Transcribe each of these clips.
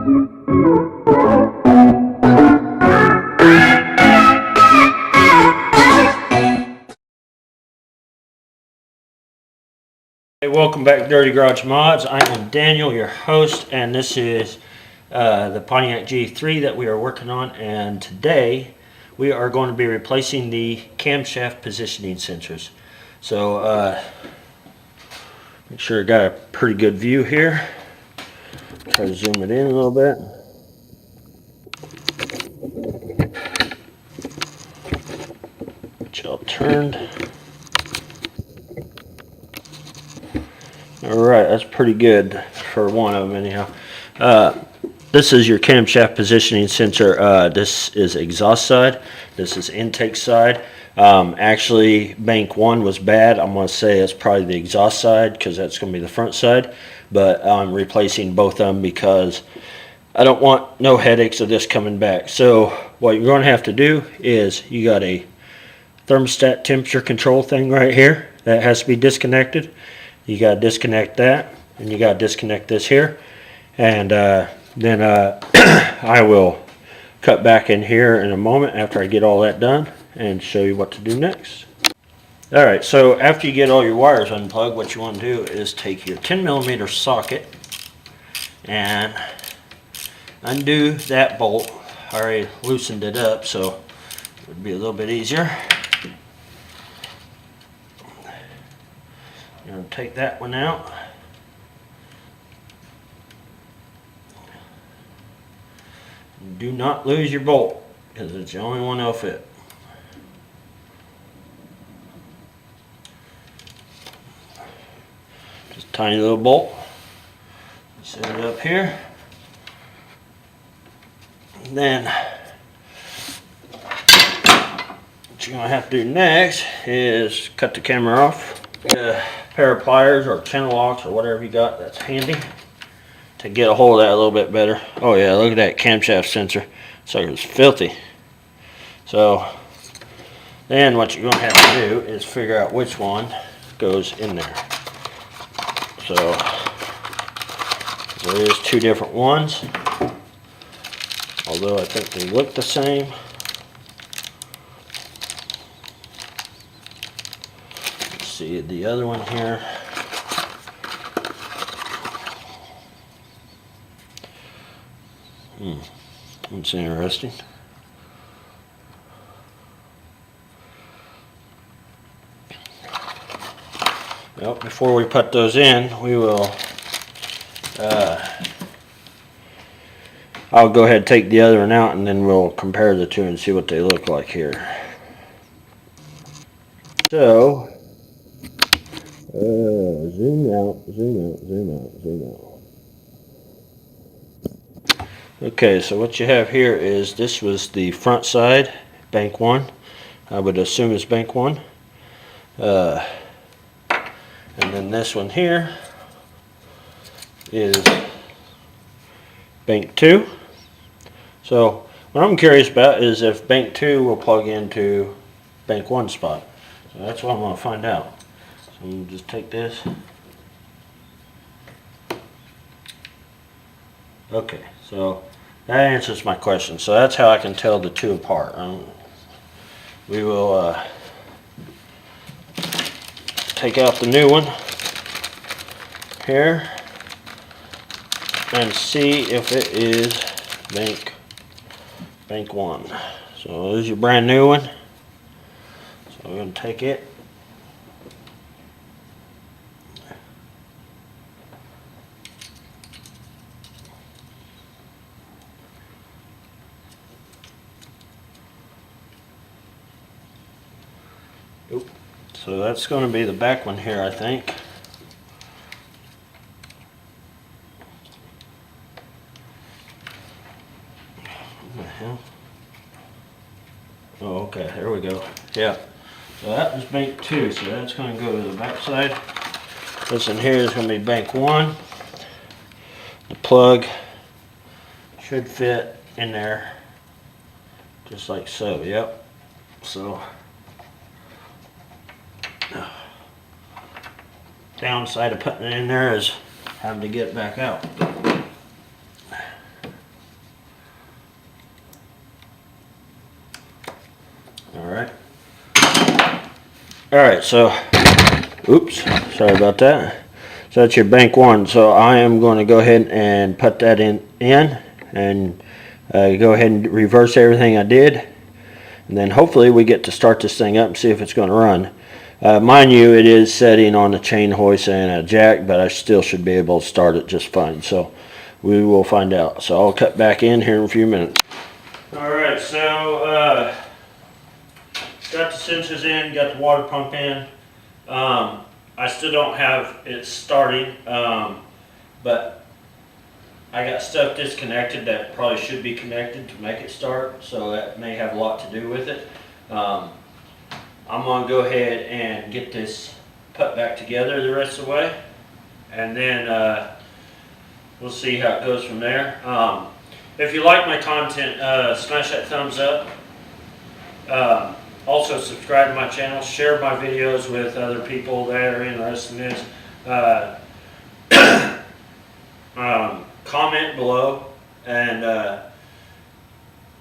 Hey, welcome back to Dirty Garage Mods. I am Daniel, your host, and this is the Pontiac G3 that we are working on. And today we are going to be replacing the camshaft positioning sensors. So make sure I got a pretty good view here. Try to zoom it in a little bit. Get y'all turned. Alright, that's pretty good for one of them anyhow. This is your camshaft positioning sensor. This is exhaust side. This is intake side. Actually, bank 1 was bad. I'm going to say it's probably the exhaust side because that's going to be the front side. But I'm replacing both of them because I don't want no headaches of this coming back. So what you're going to have to do is you got a thermostat temperature control thing right here that has to be disconnected. You got to disconnect that, and you got to disconnect this here, and then I will cut back in here in a moment after I get all that done and show you what to do next. Alright, so after you get all your wires unplugged, what you want to do is take your 10mm socket and undo that bolt. I already loosened it up, so it would be a little bit easier. You're going to take that one out. Do not lose your bolt because it's the only one that'll fit. Just a tiny little bolt. Set it up here. And then what you're going to have to do next is cut the camera off. Get a pair of pliers or channel locks or whatever you got that's handy to get a hold of that a little bit better. Oh yeah, look at that camshaft sensor. Sucker's filthy. So then what you're going to have to do is figure out which one goes in there. So there is two different ones, although I think they look the same. Let's see the other one here. That's interesting. Well, before we put those in, we will I'll go ahead and take the other one out, and then we'll compare the two and see what they look like here. So zoom out, zoom out, zoom out, zoom out. Okay, so what you have here is, this was the front side, bank 1. I would assume it's bank 1. And then this one here is bank 2. So what I'm curious about is if bank 2 will plug into bank 1 spot. So that's what I'm going to find out. So I'm going to just take this. Okay, so that answers my question. So that's how I can tell the two apart. We will take out the new one here and see if it is bank 1. So this is your brand new one. So we're going to take it. So that's going to be the back one here, I think. What the hell? Oh, okay, there we go. Yeah. So that was bank 2, so that's going to go to the back side. This in here is going to be bank 1. The plug should fit in there just like so. Yep. So downside of putting it in there is having to get it back out. All right, so, oops, sorry about that. So that's your bank one. So I am going to go ahead and put that in and go ahead and reverse everything I did. And then hopefully we get to start this thing up and see if it's going to run. Mind you, it is setting on a chain hoist and a jack, but I still should be able to start it just fine. So we will find out. So I'll cut back in here in a few minutes. All right, so got the sensors in, got the water pump in. I still don't have it starting, but I got stuff disconnected that probably should be connected to make it start, so that may have a lot to do with it. I'm going to go ahead and get this put back together the rest of the way, and then we'll see how it goes from there. If you like my content, smash that thumbs up. Also subscribe to my channel, share my videos with other people that are interested in this. Comment below, and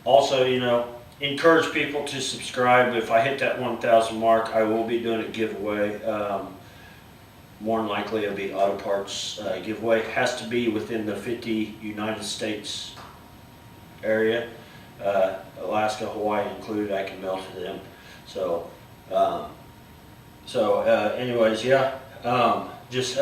also, you know, encourage people to subscribe. If I hit that 1,000 mark, I will be doing a giveaway. More than likely it'll be auto parts giveaway. Has to be within the 50 United States area. Alaska, Hawaii included, I can mail to them. So, anyways, yeah, just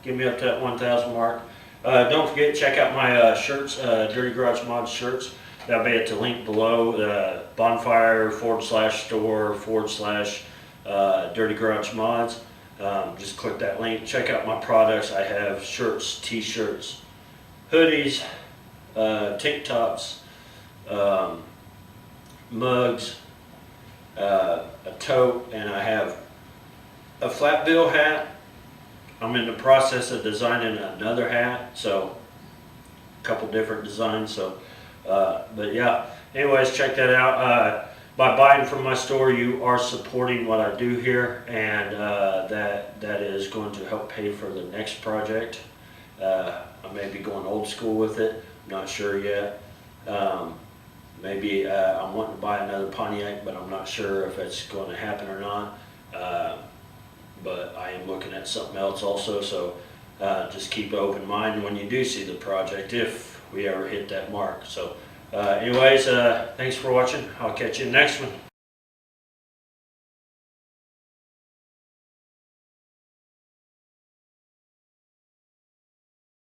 give me up to that 1,000 mark. Don't forget, check out my shirts, Dirty Garage Mods shirts. That'll be at the link below, bonfire/store/Dirty Garage Mods. Just click that link, check out my products. I have shirts, t-shirts, hoodies, tank tops, mugs, a tote, and I have a flat bill hat. I'm in the process of designing another hat, so a couple different designs. So, but yeah, anyways, check that out. By buying from my store, you are supporting what I do here, and that is going to help pay for the next project. I may be going old school with it. I'm not sure yet. Maybe I'm wanting to buy another Pontiac, but I'm not sure if it's going to happen or not. But I am looking at something else also, so just keep an open mind when you do see the project, if we ever hit that mark. So anyways, thanks for watching. I'll catch you in the next one.